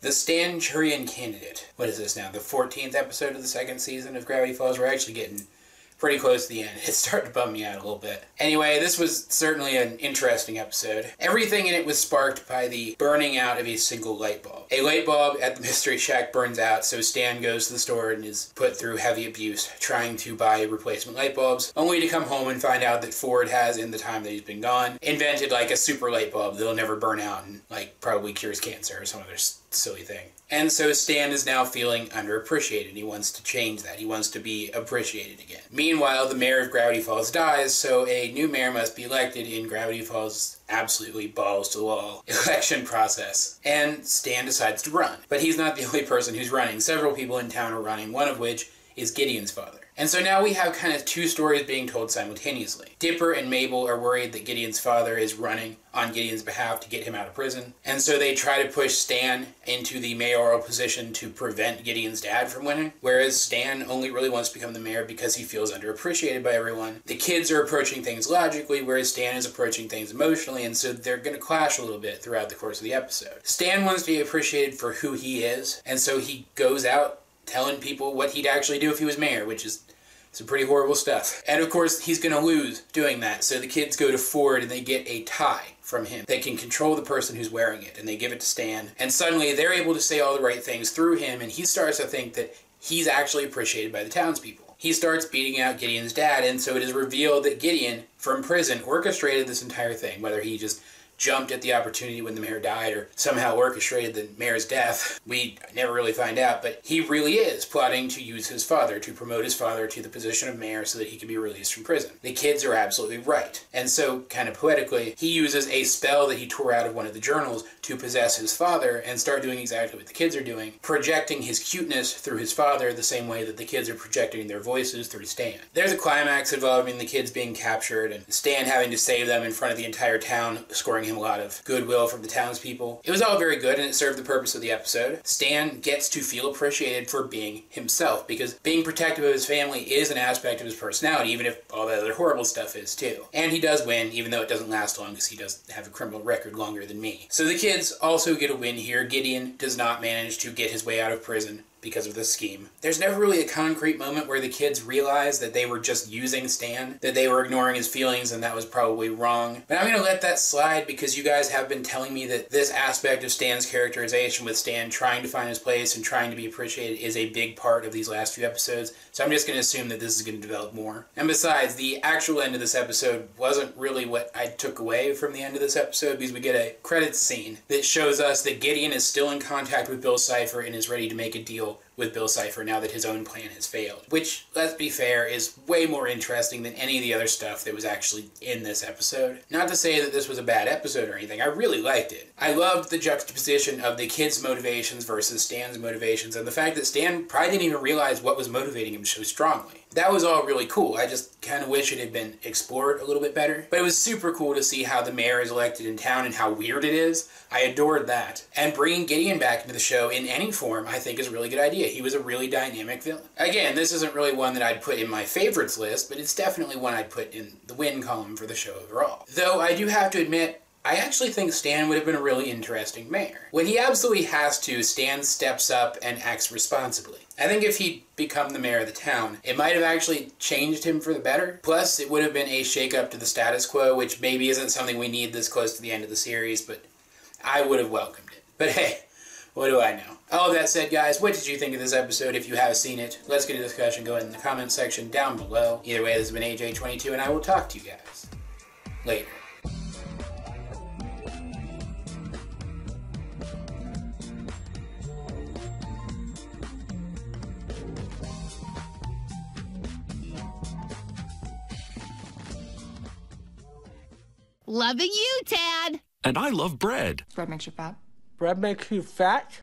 The Stanchurian candidate. What is this now? The 14th episode of the second season of Gravity Falls? We're actually getting pretty close to the end. It's starting to bum me out a little bit. Anyway, this was certainly an interesting episode. Everything in it was sparked by the burning out of a single light bulb. A light bulb at the Mystery Shack burns out, so Stan goes to the store and is put through heavy abuse trying to buy replacement light bulbs, only to come home and find out that Ford has, in the time that he's been gone, invented like a super light bulb that'll never burn out and like probably cures cancer or some other silly thing. And so Stan is now feeling underappreciated. He wants to change that. He wants to be appreciated again. Meanwhile, the mayor of Gravity Falls dies, so a new mayor must be elected in Gravity Falls' absolutely balls to the wall election process. And Stan decides to run. But he's not the only person who's running. Several people in town are running, one of which is Gideon's father. And so now we have kind of two stories being told simultaneously. Dipper and Mabel are worried that Gideon's father is running on Gideon's behalf to get him out of prison. And so they try to push Stan into the mayoral position to prevent Gideon's dad from winning. Whereas Stan only really wants to become the mayor because he feels underappreciated by everyone. The kids are approaching things logically, whereas Stan is approaching things emotionally, and so they're going to clash a little bit throughout the course of the episode. Stan wants to be appreciated for who he is, and so he goes out telling people what he'd actually do if he was mayor, which is some pretty horrible stuff. And of course, he's gonna lose doing that, so the kids go to Ford and they get a tie from him. They can control the person who's wearing it, and they give it to Stan, and suddenly they're able to say all the right things through him, and he starts to think that he's actually appreciated by the townspeople. He starts beating out Gideon's dad, and so it is revealed that Gideon, from prison, orchestrated this entire thing, whether he just jumped at the opportunity when the mayor died or somehow orchestrated the mayor's death. We never really find out, but he really is plotting to use his father, to promote his father to the position of mayor so that he can be released from prison. The kids are absolutely right. And so, kind of poetically, he uses a spell that he tore out of one of the journals to possess his father and start doing exactly what the kids are doing, projecting his cuteness through his father the same way that the kids are projecting their voices through Stan. There's a climax involving the kids being captured and Stan having to save them in front of the entire town, scoring him a lot of goodwill from the townspeople. It was all very good and it served the purpose of the episode. Stan gets to feel appreciated for being himself, because being protective of his family is an aspect of his personality, even if all that other horrible stuff is too. And he does win, even though it doesn't last long, because he does have a criminal record longer than me. So the kids also get a win here. Gideon does not manage to get his way out of prison because of this scheme. There's never really a concrete moment where the kids realize that they were just using Stan, that they were ignoring his feelings, and that was probably wrong. But I'm going to let that slide because you guys have been telling me that this aspect of Stan's characterization, with Stan trying to find his place and trying to be appreciated, is a big part of these last few episodes. So I'm just going to assume that this is going to develop more. And besides, the actual end of this episode wasn't really what I took away from the end of this episode, because we get a credits scene that shows us that Gideon is still in contact with Bill Cipher and is ready to make a deal with Bill Cipher now that his own plan has failed. Which, let's be fair, is way more interesting than any of the other stuff that was actually in this episode. Not to say that this was a bad episode or anything, I really liked it. I loved the juxtaposition of the kids' motivations versus Stan's motivations, and the fact that Stan probably didn't even realize what was motivating him so strongly. That was all really cool. I just kind of wish it had been explored a little bit better. But it was super cool to see how the mayor is elected in town and how weird it is. I adored that. And bringing Gideon back into the show in any form, I think, is a really good idea. He was a really dynamic villain. Again, this isn't really one that I'd put in my favorites list, but it's definitely one I'd put in the win column for the show overall. Though I do have to admit, I actually think Stan would have been a really interesting mayor. When he absolutely has to, Stan steps up and acts responsibly. I think if he'd become the mayor of the town, it might have actually changed him for the better. Plus, it would have been a shake-up to the status quo, which maybe isn't something we need this close to the end of the series, but I would have welcomed it. But hey, what do I know? All of that said, guys, what did you think of this episode? If you have seen it, let's get a discussion going in the comments section down below. Either way, this has been AJ22, and I will talk to you guys later. Loving you, Tad. And I love bread. Bread makes you fat. Bread makes you fat?